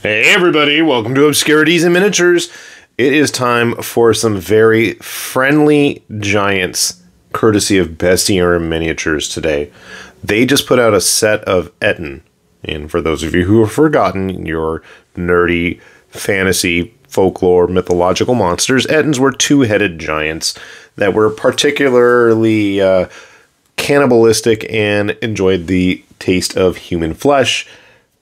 Hey everybody, welcome to Obscurities and Miniatures. It is time for some very friendly giants, courtesy of Bestiarum miniatures today. They just put out a set of Ettin, and for those of you who have forgotten your nerdy fantasy, folklore, mythological monsters, Ettins were two-headed giants that were particularly cannibalistic and enjoyed the taste of human flesh,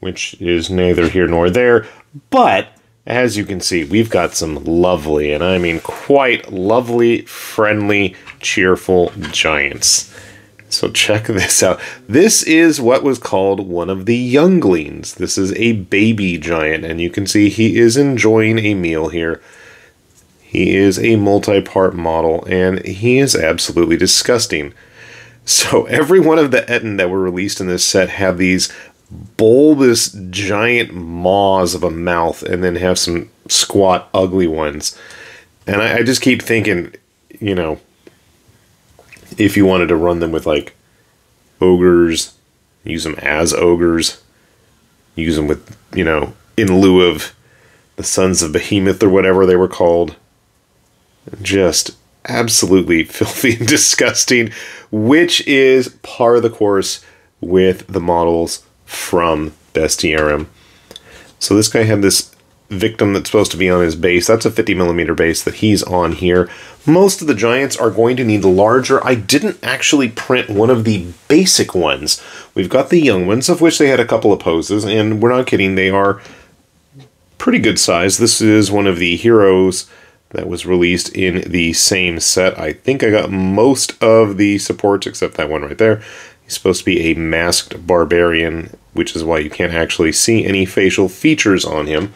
which is neither here nor there. But as you can see, we've got some lovely, and I mean quite lovely, friendly, cheerful giants. So check this out. This is what was called one of the younglings. This is a baby giant, and you can see he is enjoying a meal here. He is a multi-part model, and he is absolutely disgusting. So every one of the Ettin that were released in this set have these bulbous giant maws of a mouth and then have some squat ugly ones. And I just keep thinking, you know, if you wanted to run them with like ogres, use them as ogres, use them with, you know, in lieu of the Sons of Behemoth or whatever they were called. Just absolutely filthy and disgusting, which is par of the course with the models from Bestiarum. So this guy had this victim that's supposed to be on his base. That's a 50mm base that he's on here. Most of the giants are going to need larger. I didn't actually print one of the basic ones. We've got the young ones, of which they had a couple of poses, and we're not kidding, they are pretty good size. This is one of the heroes that was released in the same set. I think I got most of the supports except that one right there. He's supposed to be a masked barbarian, which is why you can't actually see any facial features on him.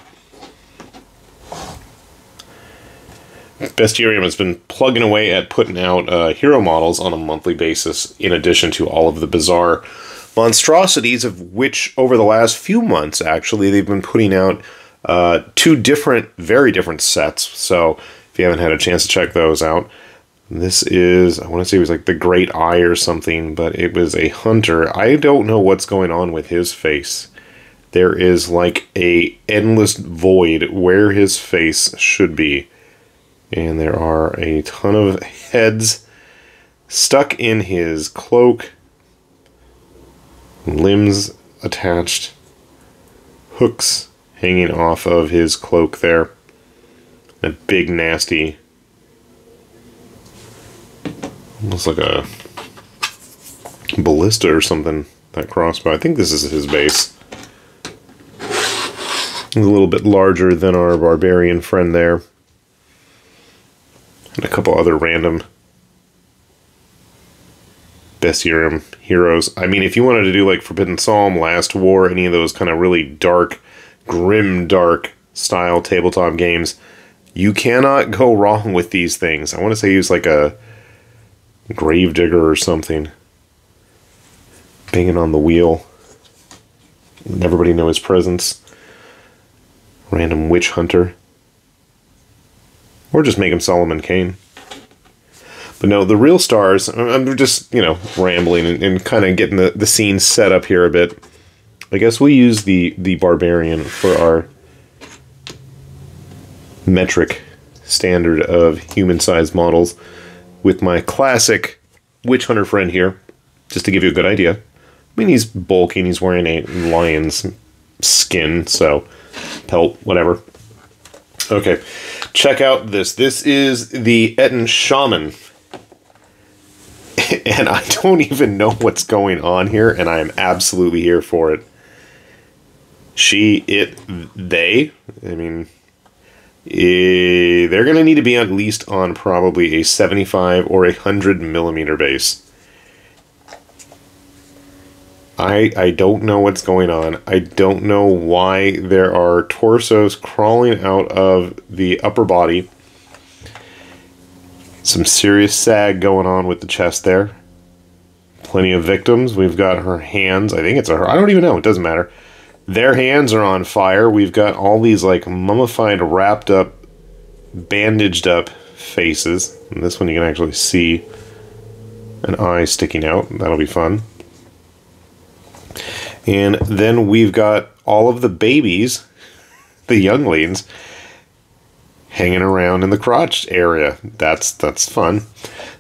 Bestiarum has been plugging away at putting out hero models on a monthly basis, in addition to all of the bizarre monstrosities, of which over the last few months, actually, they've been putting out two different, very different sets. So if you haven't had a chance to check those out, this is, I want to say it was like the Great Eye or something, but it was a hunter. I don't know what's going on with his face. There is like a endless void where his face should be. And there are a ton of heads stuck in his cloak, limbs attached, hooks hanging off of his cloak there. A big nasty, almost like a ballista or something, that crossbow. I think this is his base. He's a little bit larger than our barbarian friend there. And a couple other random Bestiarum heroes. I mean, if you wanted to do like Forbidden Psalm, Last War, any of those kind of really dark, grim dark style tabletop games, you cannot go wrong with these things. I want to say he was like a gravedigger or something, banging on the wheel, and everybody know his presence. Random witch hunter, or just make him Solomon Kane. But no, the real stars, I'm just, you know, rambling and kind of getting the scene set up here a bit. I guess we'll use the barbarian for our metric standard of human-sized models with my classic witch hunter friend here, just to give you a good idea. I mean, he's bulky and he's wearing a lion's skin, so pelt, whatever. Okay, check out this. This is the Ettin Shaman. And I don't even know what's going on here, and I am absolutely here for it. She, it, they, I mean, they're going to need to be at least on probably a 75 or 100mm base. I don't know what's going on. I don't know why there are torsos crawling out of the upper body. Some serious sag going on with the chest there. Plenty of victims. We've got her hands. I think it's her. I don't even know. It doesn't matter. Their hands are on fire. We've got all these like mummified, wrapped up, bandaged up faces. And this one you can actually see an eye sticking out. That'll be fun. And then we've got all of the babies the younglings hanging around in the crotch area. That's fun.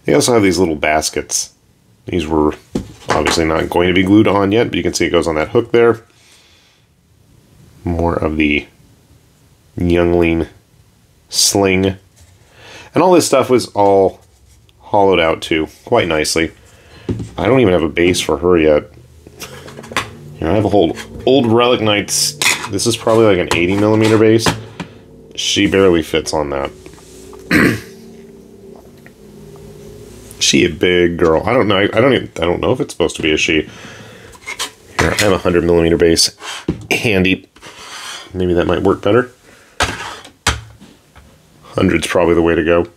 They also have these little baskets. These were obviously not going to be glued on yet, but you can see it goes on that hook there. More of the youngling sling. And all this stuff was all hollowed out too, quite nicely. I don't even have a base for her yet. Here, I have a whole old Relic Knights. This is probably like an 80mm base. She barely fits on that. She a big girl. I don't know. I don't know if it's supposed to be a she. Here, I have a 100mm base handy. Maybe that might work better. 100's probably the way to go.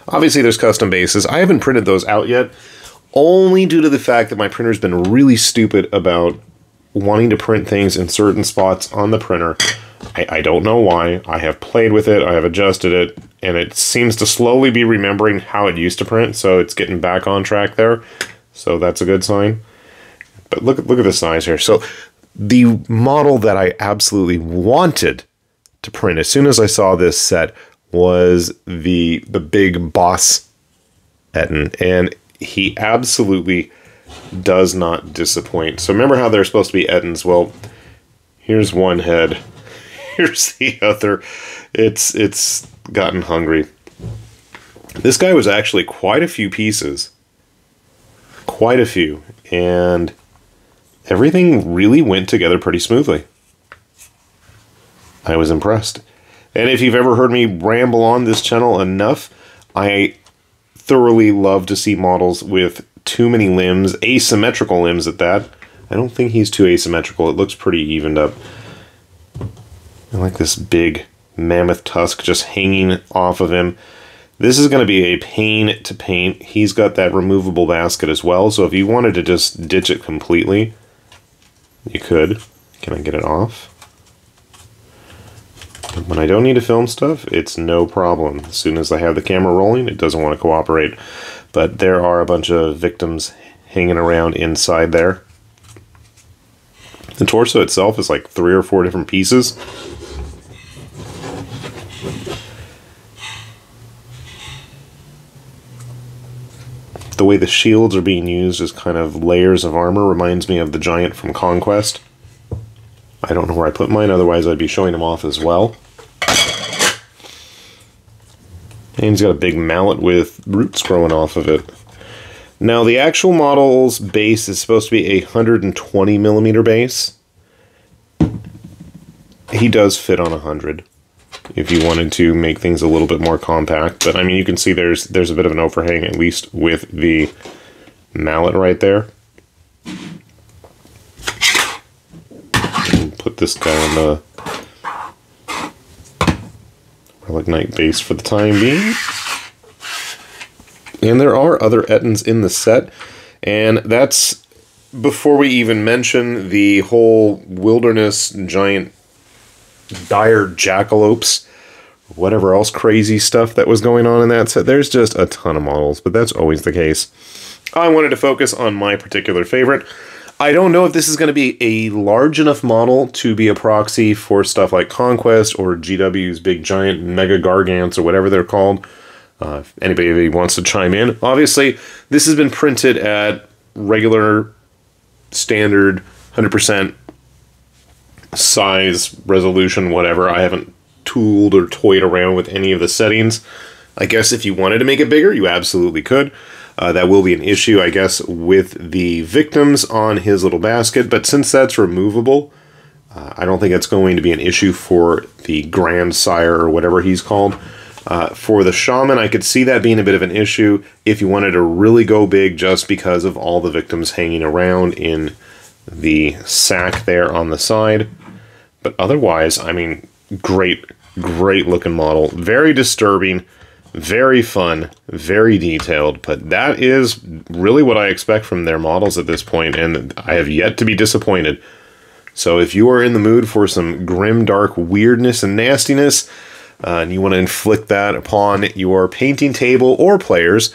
Obviously, there's custom bases. I haven't printed those out yet, only due to the fact that my printer's been really stupid about wanting to print things in certain spots on the printer. I don't know why. I have played with it, I have adjusted it, and it seems to slowly be remembering how it used to print, so it's getting back on track there. So that's a good sign. But look at the size here. So the model that I absolutely wanted to print as soon as I saw this set was the big boss Ettin, and he absolutely does not disappoint. So remember how they're supposed to be Ettins? Well, here's one head. Here's the other. It's gotten hungry. This guy was actually quite a few pieces. Quite a few. And everything really went together pretty smoothly. I was impressed. And if you've ever heard me ramble on this channel enough, I thoroughly love to see models with too many limbs, asymmetrical limbs at that. I don't think he's too asymmetrical. It looks pretty evened up. I like this big mammoth tusk just hanging off of him. This is going to be a pain to paint. He's got that removable basket as well, so if you wanted to just ditch it completely, you could. Can I get it off? When I don't need to film stuff, it's no problem. As soon as I have the camera rolling, it doesn't want to cooperate. But there are a bunch of victims hanging around inside there. The torso itself is like 3 or 4 different pieces. The way the shields are being used as kind of layers of armor reminds me of the giant from Conquest. I don't know where I put mine, otherwise I'd be showing them off as well. And he's got a big mallet with roots growing off of it. Now, the actual model's base is supposed to be a 120mm base. He does fit on 100 if you wanted to make things a little bit more compact. But, I mean, you can see there's a bit of an overhang, at least with the mallet right there. And put this guy on the Relic Knight base for the time being. And there are other Ettins in the set, and that's before we even mention the whole wilderness giant dire jackalopes, whatever else crazy stuff that was going on in that set. There's just a ton of models, but that's always the case. I wanted to focus on my particular favorite. I don't know if this is going to be a large enough model to be a proxy for stuff like Conquest or GW's big giant mega gargants or whatever they're called. If anybody wants to chime in. Obviously, this has been printed at regular, standard, 100% size, resolution, whatever. I haven't tooled or toyed around with any of the settings. I guess if you wanted to make it bigger, you absolutely could. That will be an issue, I guess, with the victims on his little basket, but since that's removable, I don't think it's going to be an issue for the Grandsire or whatever he's called. For the Shaman, I could see that being a bit of an issue if you wanted to really go big just because of all the victims hanging around in the sack there on the side. But otherwise, I mean, great looking model. Very disturbing, very fun, very detailed, but that is really what I expect from their models at this point, and I have yet to be disappointed. So if you are in the mood for some grim, dark weirdness and nastiness, and you want to inflict that upon your painting table or players,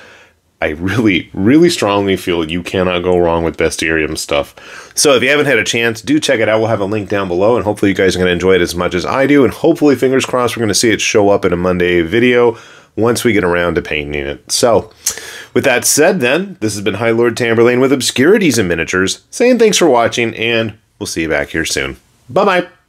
I really, really strongly feel you cannot go wrong with Bestiarum stuff. So if you haven't had a chance, do check it out. We'll have a link down below, and hopefully you guys are going to enjoy it as much as I do, and hopefully, fingers crossed, we're going to see it show up in a Monday video once we get around to painting it. So, with that said then, this has been High Lord Tamberlane with Obscurities and Miniatures, saying thanks for watching, and we'll see you back here soon. Bye-bye!